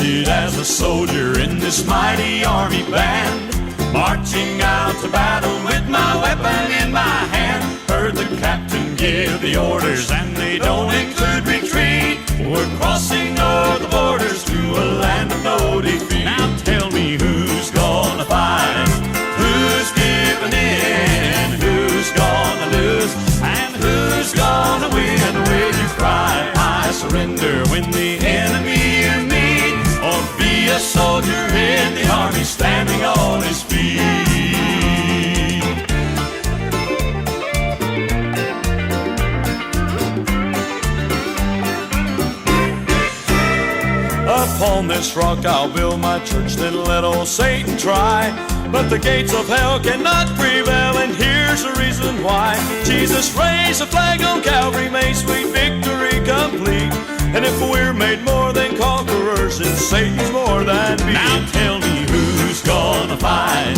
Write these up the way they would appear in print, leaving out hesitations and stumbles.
enlisted as a soldier in this mighty army band, marching out to battle with my weapon in my hand. Heard the captain give the orders, and they don't include retreat. We're crossing all the borders to a land of no defeat. Now tell me who's gonna fight, who's giving in, who's gonna lose, and who's gonna win. Will you cry, I surrender, when the enemy you meet, or be a soldier in the army standing on his feet? Upon this rock I'll build my church, then let old Satan try. But the gates of hell cannot prevail, and here's the reason why. Jesus raised a flag on Calvary, made sweet victory complete. And if we're made more than conquerors, then Satan's more than beat. Now tell me who's gonna fight,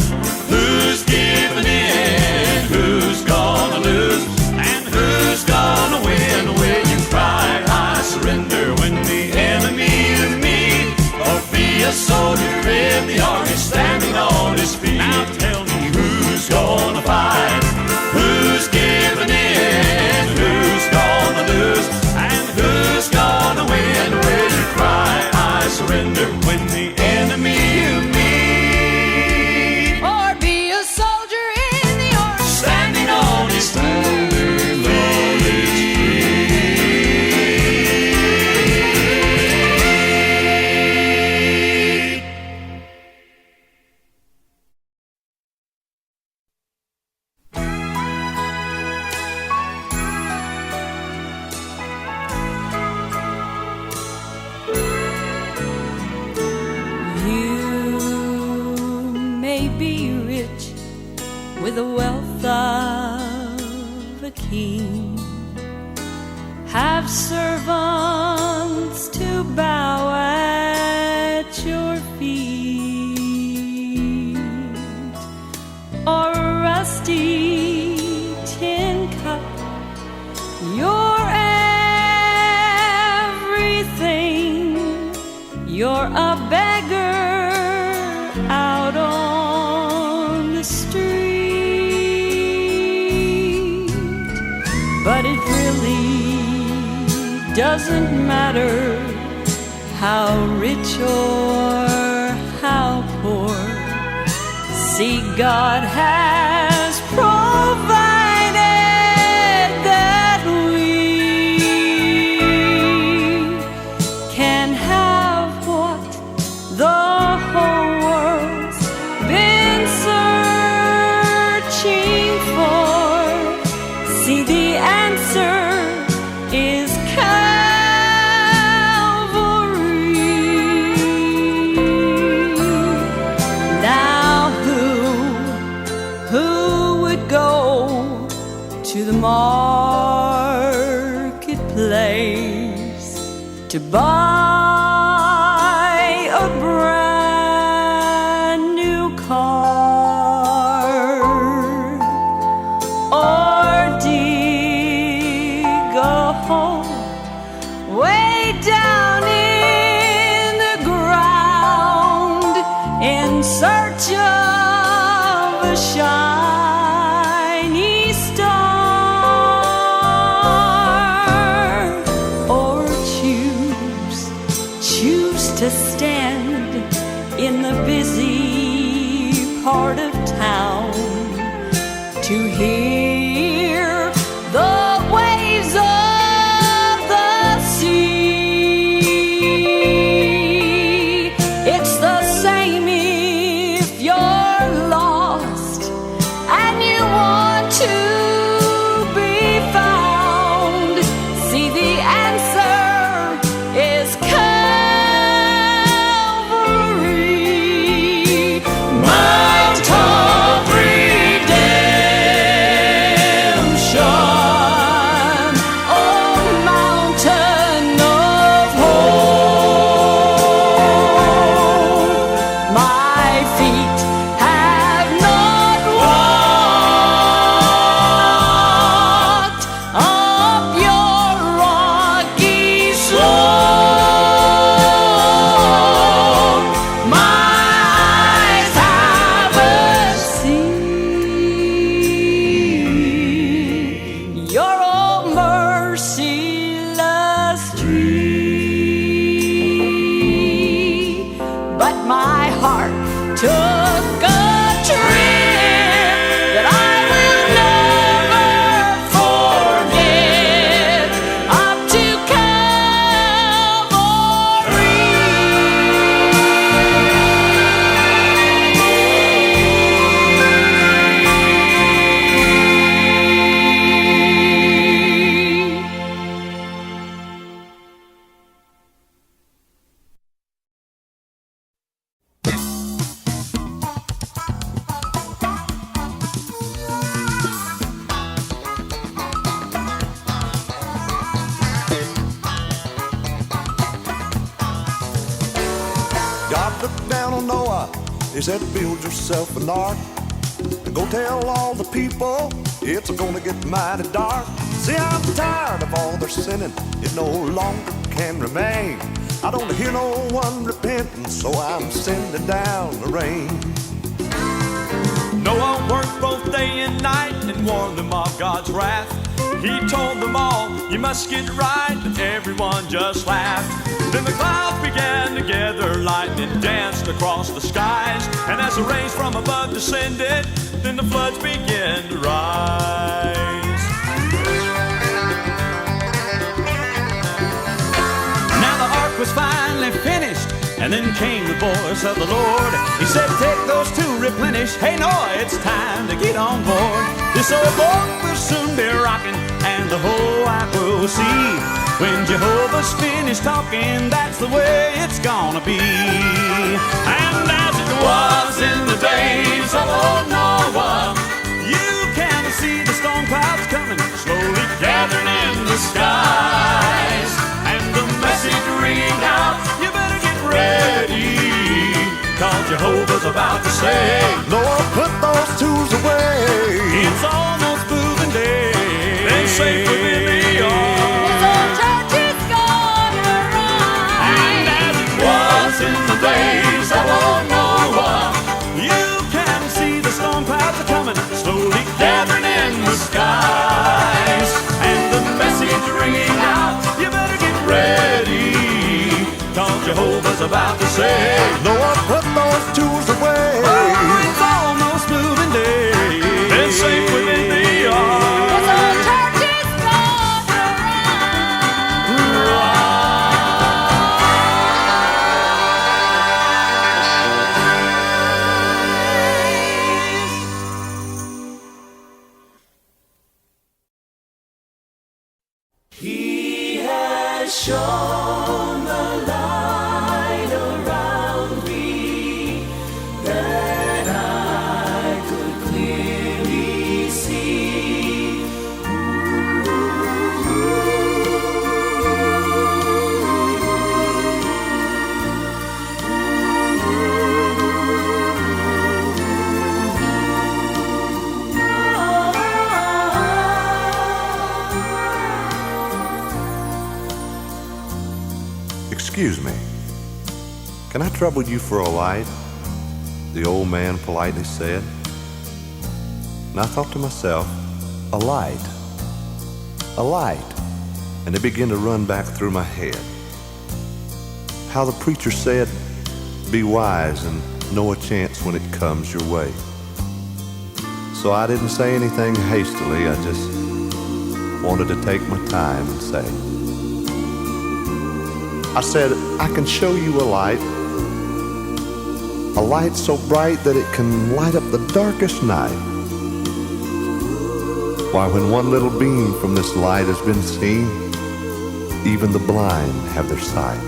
who's giving in, who's gonna lose, and who's gonna win. Will you cry, I surrender, when the enemy you meet, or be a soldier in the army standing on his feet? Now tell me who's gonna fight, who's giving in, who's gonna lose, and who's gonna win. Will you cry, I surrender, when the enemy you meet, or be a soldier in the army standing on his feet? with the wealth of a king, have servants to bow at your feet, or a rusty tin cup, your everything. You're a beggar out on the street, but it really doesn't matter how rich or how poor. See, God has provided that we can have what the whole world's been searching for. See, the answer is Calvary. Now who would go to the marketplace to buy a brand new car, or dig a hole way down in the ground in search of a shiny star, or choose to stand in the busy part of town to hear the waves of the sea. It's the same if you're lost and you want to be found. See, the answer is Calvary, Mount of Redemption. Noah, he said, build yourself an ark and go tell all the people it's gonna get mighty dark. See, I'm tired of all their sinning, it no longer can remain. I don't hear no one repenting, so I'm sending down the rain. Noah worked both day and night and warned them of God's wrath. He told them all, you must get right, but everyone just laughed. Then the clouds began to gather, lightning danced across the skies, and as the rains from above descended, then the floods began to rise. Now the ark was finally finished, and then came the voice of the Lord. He said, take those two, replenish. Hey Noah, it's time to get on board. This old boat will soon be rocking, and the whole wide world will see. When Jehovah's finished talking, that's the way it's gonna be. And as it was in the days of old Noah, you can see the storm clouds coming, slowly gathering in the skies. And the message ringing out, you better get ready, 'cause Jehovah's about to say, Noah, put those tools away. it's almost moving day. Then safe within the ark. And as it was in the days of old Noah, you can see the storm clouds are coming, slowly gathering in the skies. And the message ringing out, you better get ready, 'cause Jehovah's about to say, Noah, put those tools away. oh, it's almost moving day. Then safe within the ark. He has shone the light around me, that I could clearly see. Excuse me, can I trouble you for a light? The old man politely said. And I thought to myself, a light, and it began to run back through my head. How the preacher said, be wise and know a chance when it comes your way. So I didn't say anything hastily, I just wanted to take my time and say, I said, I can show you a light so bright that it can light up the darkest night. Why, when one little beam from this light has been seen, even the blind have their sight.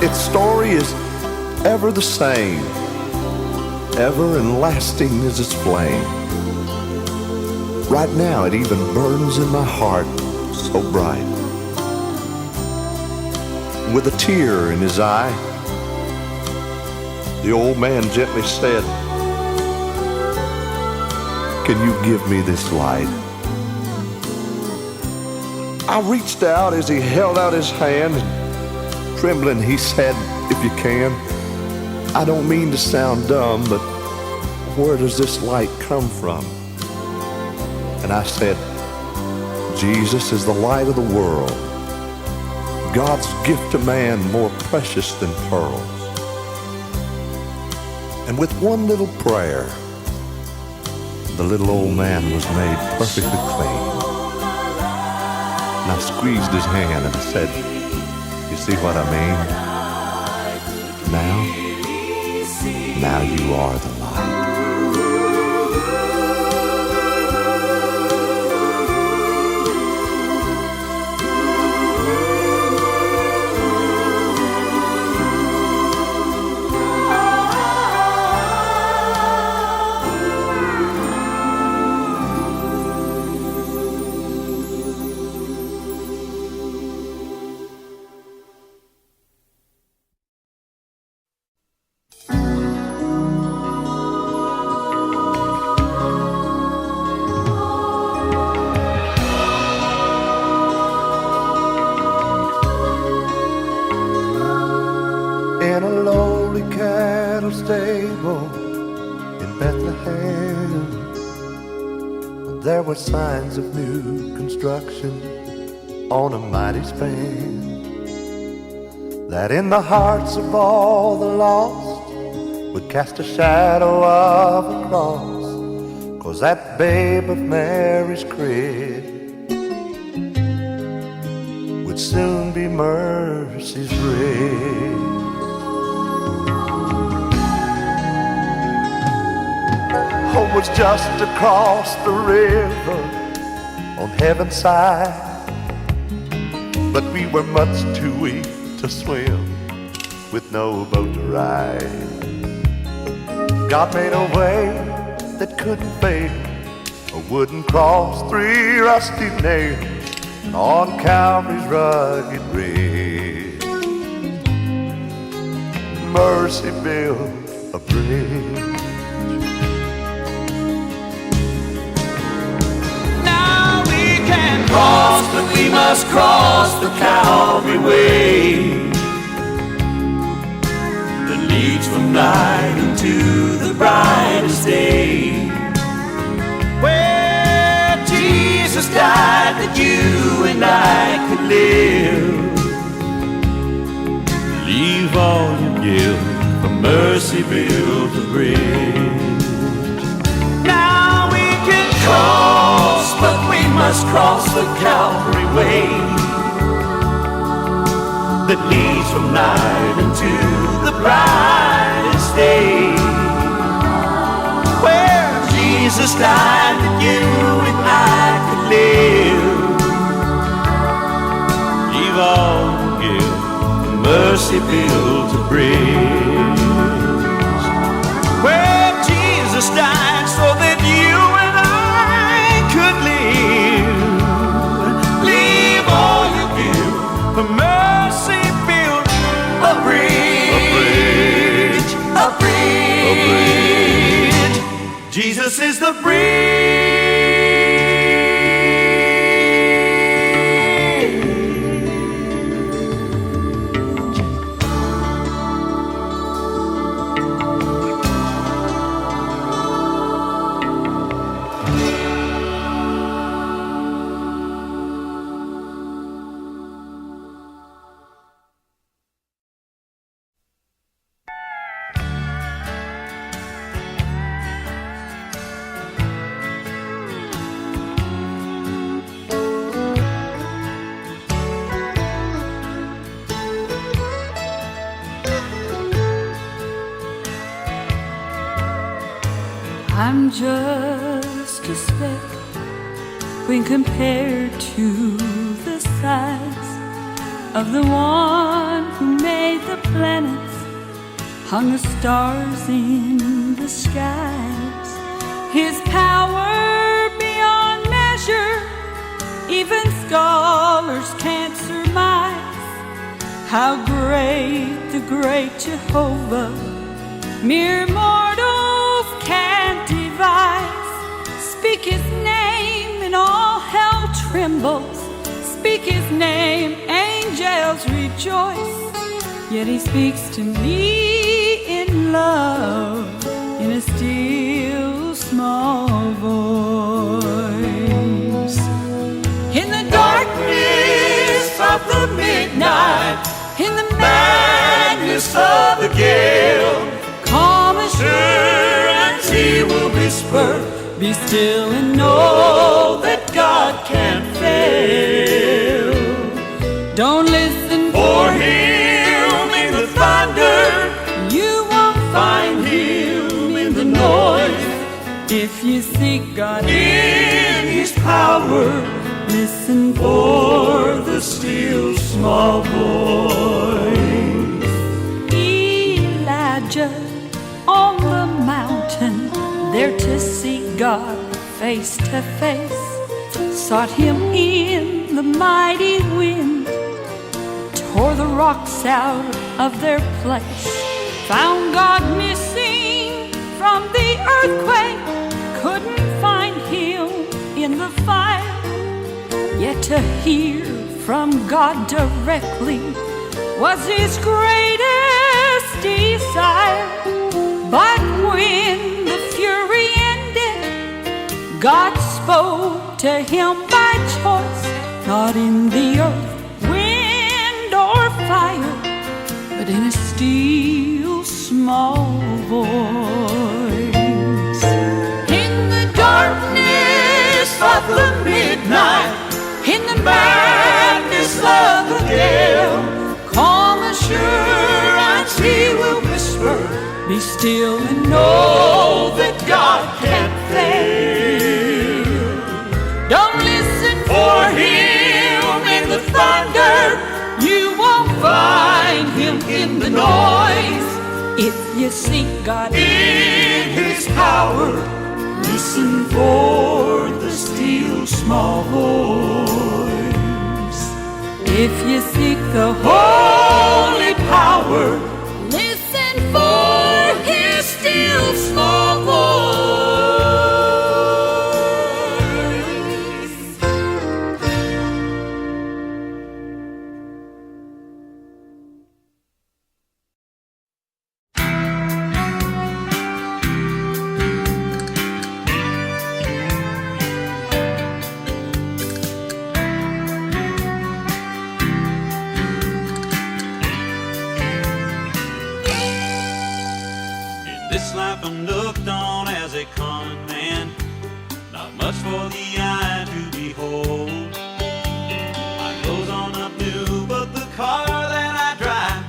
Its story is ever the same, ever and lasting is its flame. Right now it even burns in my heart so bright. With a tear in his eye, the old man gently said, can you give me this light? I reached out as he held out his hand, and trembling he said, if you can, I don't mean to sound dumb, but where does this light come from? And I said, Jesus is the light of the world, God's gift to man more precious than pearls. And with one little prayer, the little old man was made perfectly clean. And I squeezed his hand and I said, you see what I mean? Now you are the light. little stable in Bethlehem, there were signs of new construction on a mighty span, that in the hearts of all the lost would cast a shadow of a cross, 'cause that babe of Mary's crib would soon be mercy's rib. Home was just across the river on heaven's side, but we were much too weak to swim with no boat to ride. God made a way that couldn't fail, a wooden cross, 3 rusty nails on Calvary's rugged ridge. Mercy built a bridge. Cross, but we must cross the Calvary way that leads from night into the brightest day, where Jesus died that you and I could live. Leave all your guilt, for mercy built a bridge. Now we can cross, but we must cross the Calvary way that leads from night into the brightest day, where Jesus died that you and I could live. Leave all your guilt, mercy built a bridge, where Jesus died so that you and I could live. Leave all your guilt, for mercy built a bridge, a bridge, a bridge. Jesus is the bridge. I'm just a speck when compared to the size of the one who made the planets, hung the stars in the skies. His power beyond measure, even scholars can't surmise how great the great Jehovah mere mortals can't devise. Speak his name and all hell trembles. Speak his name, angels rejoice. Yet he speaks to me in love, in a still small voice. In the darkness of the midnight, in the madness of the gale, calm assurance he will whisper, be still and know that God can't fail. Don't listen for him in the thunder, you won't find him in the noise. If you seek God in his power, listen for the still small voice. Elijah on the mountain, there to see God face to face, sought him in the mighty wind, tore the rocks out of their place, found God missing from the earthquake, couldn't find him in the fire. Yet to hear from God directly was his greatest desire. God spoke to him by choice, not in the earth, wind, or fire, but in a still small voice. In the darkness of the midnight, in the madness of the gale, calm assurance he will whisper, be still and know that God can't fail. Don't listen for him in the thunder, you won't find him in the noise. If you seek God in his power, listen for the still small voice. If you seek the holy power, listen for his still small voice. This life I'm looked on as a common man, not much for the eye to behold. My clothes are not new, but the car that I drive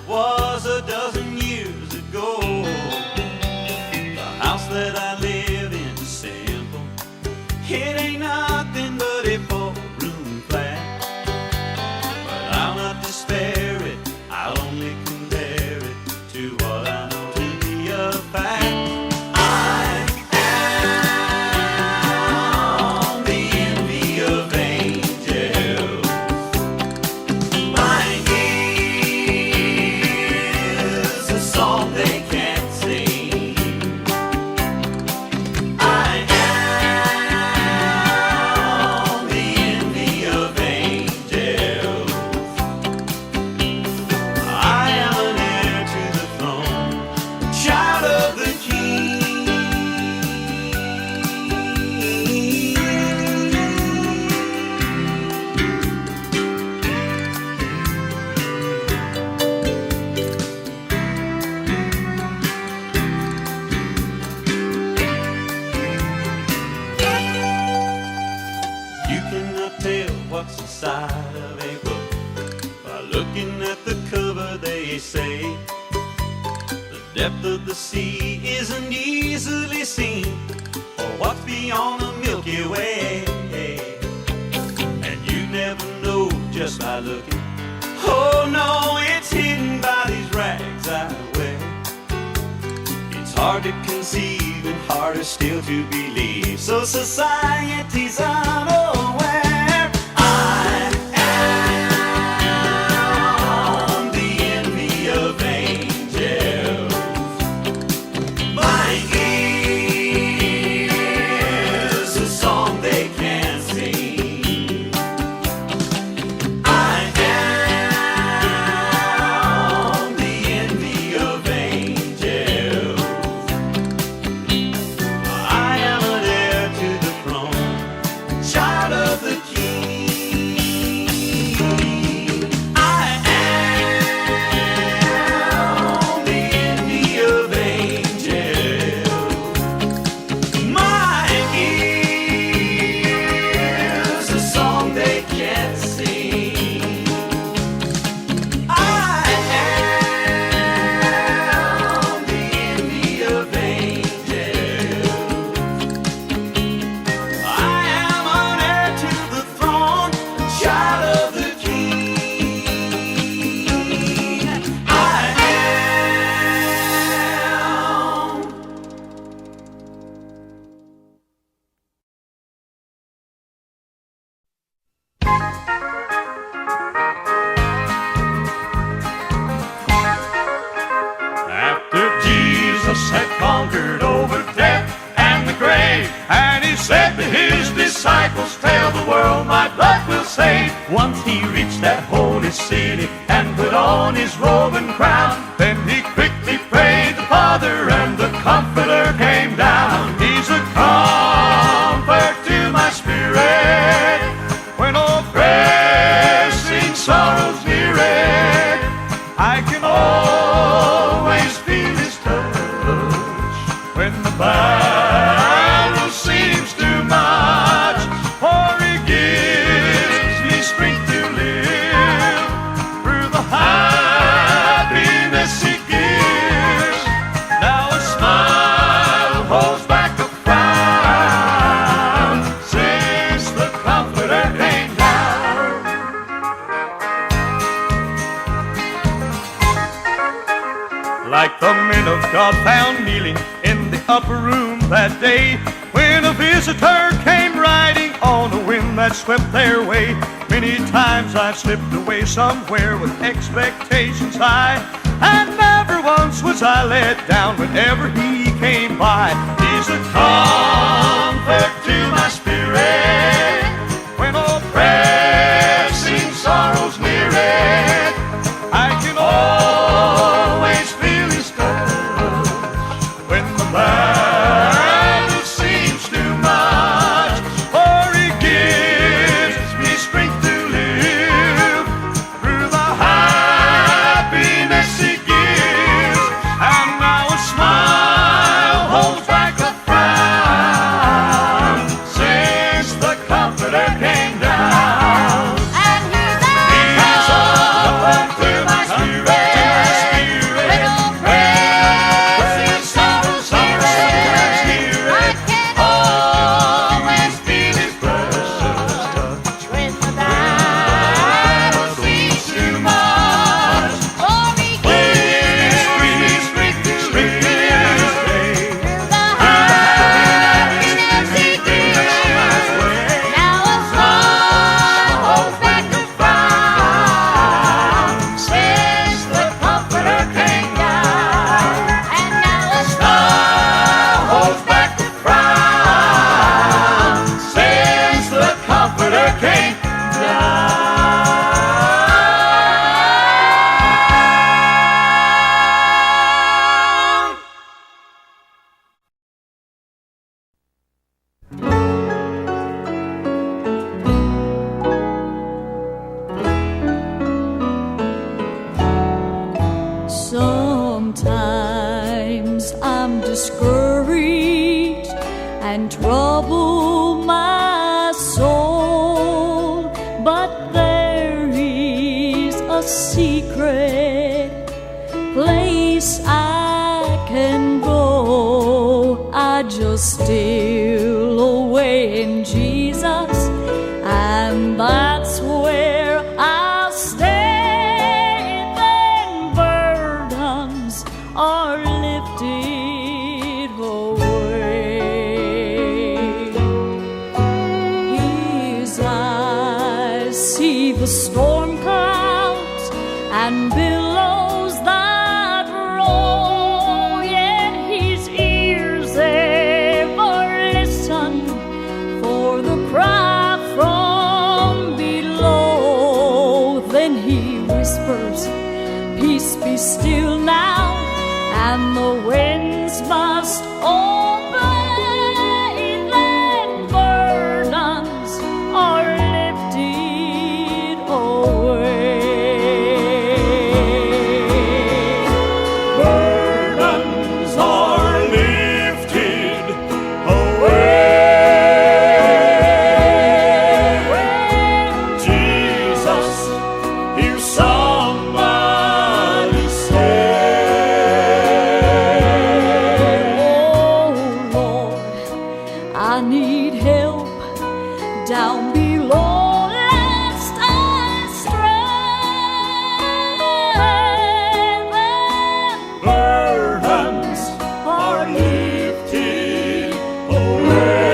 was a dozen years ago. The house that I live in is simple, it ain't nothing but a 4-room flat. But I'll not despair it, I'll only compare it to what I know to be a fact. I am the envy of angels. Mine is a song they can't sing. I am the envy of angels. I am an heir to the throne, child of the King. You cannot tell what's inside of a book by looking at the cover, they say. The depth of the sea isn't easily seen, or what's beyond the Milky Way. And you never know just by looking. Oh no, it's hidden by these rags I wear. It's hard to conceive and harder still to believe, so society's unaware. I am the envy of angels. Mine is a song they can't sing. I am the envy of angels. I am an heir to the throne, child of the King. I am the envy of angels. Mine is a song they can't sing. I am the envy of angels. I am an heir to the throne, child of the King. I am. After Jesus had conquered over death and the grave, and he said to his disciples, tell the world my blood will save. Once he reached that holy city and put on his robe and crown, then he quickly prayed the Father, and the Comforter came down. He's a comforter. The men of God found kneeling in the upper room that day, when a visitor came riding on a wind that swept their way. Many times I've slipped away somewhere with expectations high, and never once was I let down whenever he came by. He's a comfort to my spirit when all pressing sorrows near it. I can always feel his touch when the battle seems too much, for he gives me strength to live through the happiness he gives. And now a smile holds back a frown since the Comforter came down. And he's a comfort to my spirit when all pressing sorrows near it. I can always feel his precious touch when the battle seems too much, for he gives me strength to live through the happiness he gives. Now a smile holds back a frown since the Comforter came down. And now a smile holds back a frown since the Comforter came down. Sometimes I'm discouraged and trouble my soul, but there is a secret place I can go. I just steal away in Jesus, and that's where I'll stay. Then burdens are lifted away. His eyes see the storm clouds and billows that roll, yet his ears ever listen for the cry from below. Then he whispers, "Peace, be still now," and the winds must obey. Then burdens are lifted away. Burdens are lifted away. Jesus, hear somebody say. Oh Lord, I need help down below, lest I stray. Then Burdens are lifted away.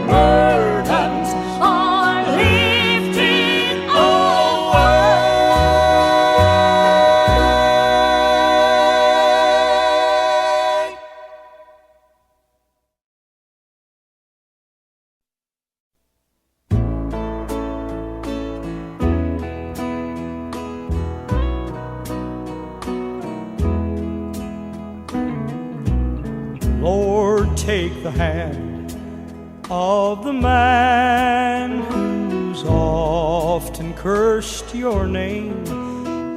Burdens are lifted away. Lord, take the hand of the man who's often cursed your name,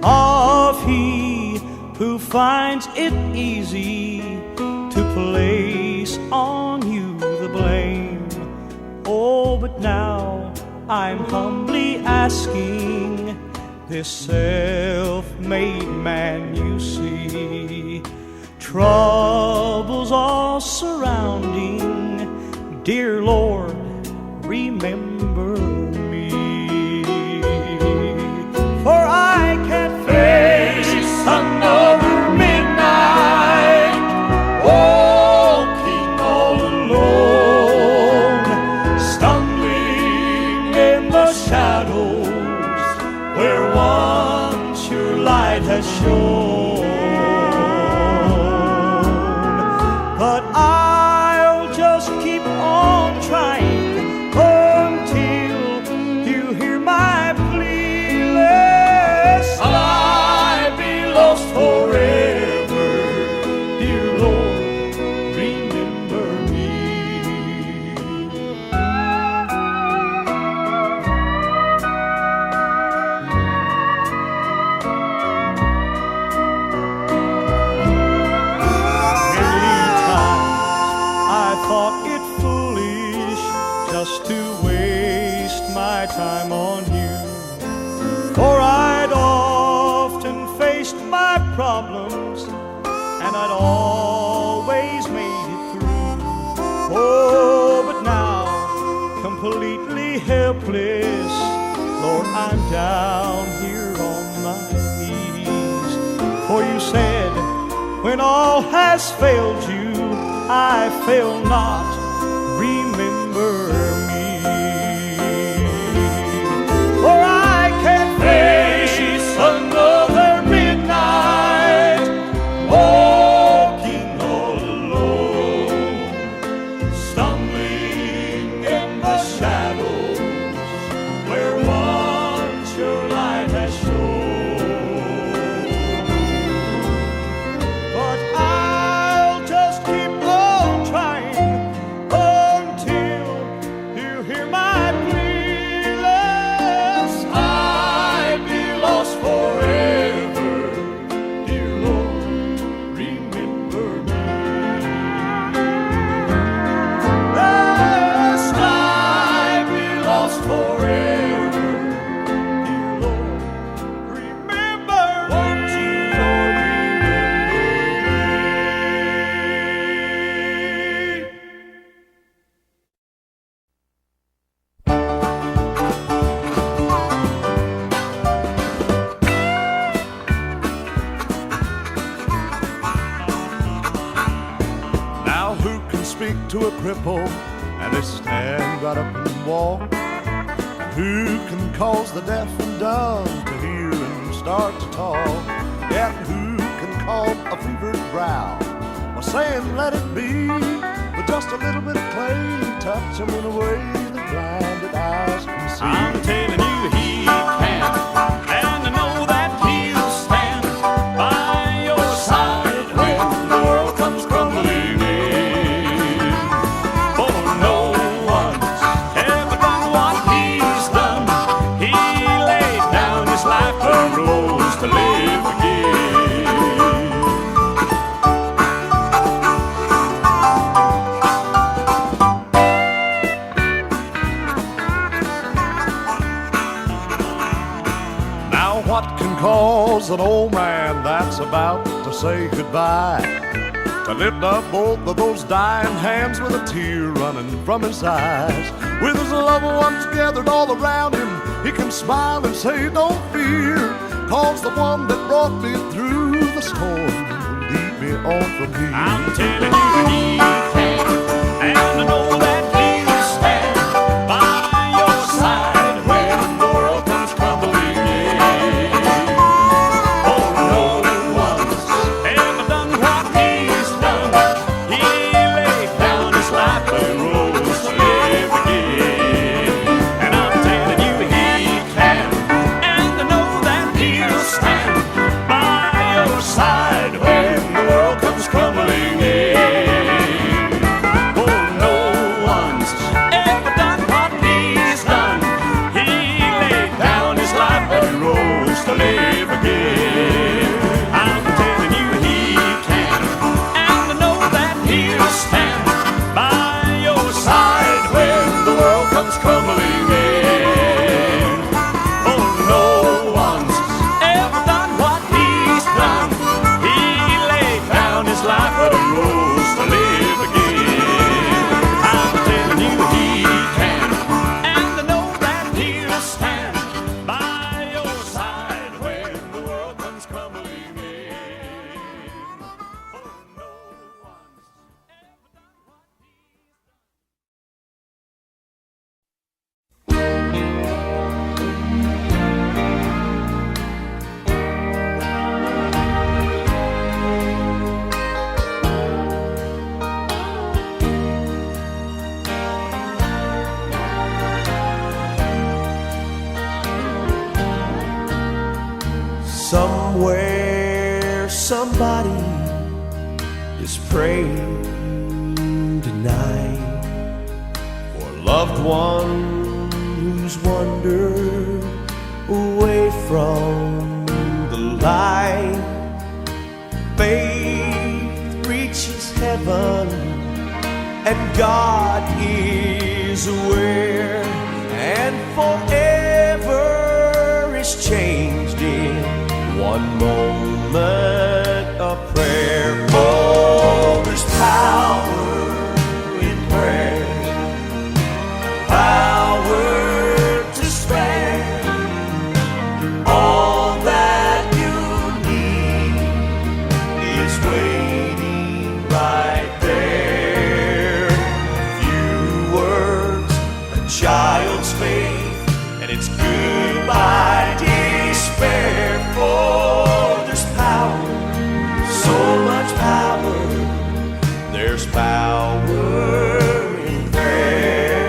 of he who finds it easy to place on you the blame. Oh, but now I'm humbly asking this self-made man you see, troubles all surrounding, dear Lord, remember me. For I can't light has shone. But I'll just keep on trying until you hear my plea. Lest I be lost forever, dear Lord, remember me. Thought it foolish just to waste my time on you, for I'd often faced my problems and I'd always made it through. Oh, but now, completely helpless, Lord, I'm down here on my knees. For you said, when all has failed you, I fail not, remember me. For I can't face another midnight, walking all alone, stumbling in the shadows where once your light has shone. But I'll just keep trying until you hear my plea. Lest I be lost forever, dear Lord, remember me. Lest I be lost forever, dear Lord, remember me. Now who can speak to a cripple and they stand right up and walk? And who can cause the deaf and dumb to hear and start to talk? And who can calm a fevered brow by saying let it be, with just a little bit of clay, touch them in a way that blinded eyes can see? I'm telling you he can, and I know that he'll stand by your side when the world comes crumbling in. For no one's ever done what he's done. He laid down his life and rose to live again. What can cause an old man that's about to say goodbye to lift up both of those dying hands with a tear running from his eyes? With his loved ones gathered all around him, he can smile and say, don't fear, cause the one that brought me through the storm will lead me on from here. I'm telling you he can, and I know that he'll stand by your side when the world comes crumbling in. somebody is praying tonight for a loved one who's wandered away from the light. Faith reaches heaven and God is aware, and forever is changed in one moment of prayer. Oh, there's power in prayer, power to spare all that you need is waiting right there. Few words, a child's faith, and it's goodbye despair. For there's power, so much power, there's power in prayer.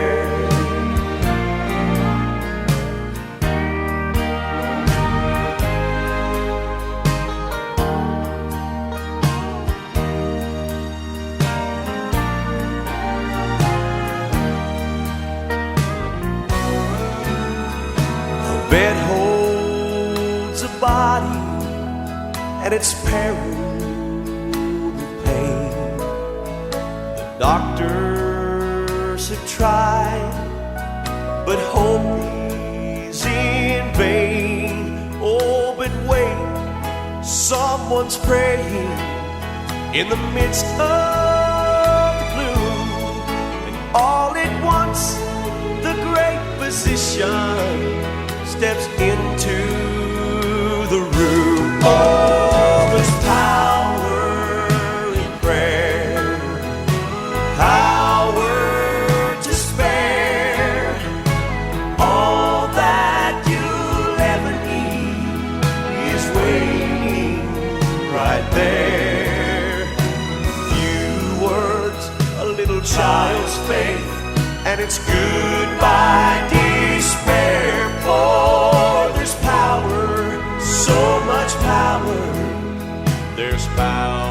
A bed holds a body and it's peril with pain. The doctors have tried, but hope is in vain. Oh, but wait, someone's praying in the midst of the gloom, and all at once the great physician steps into the room. Oh, there's power in prayer, power to spare all that you'll ever need is waiting right there. Few words, a little child's faith, and it's goodbye despair. For there's power, so much power, there's power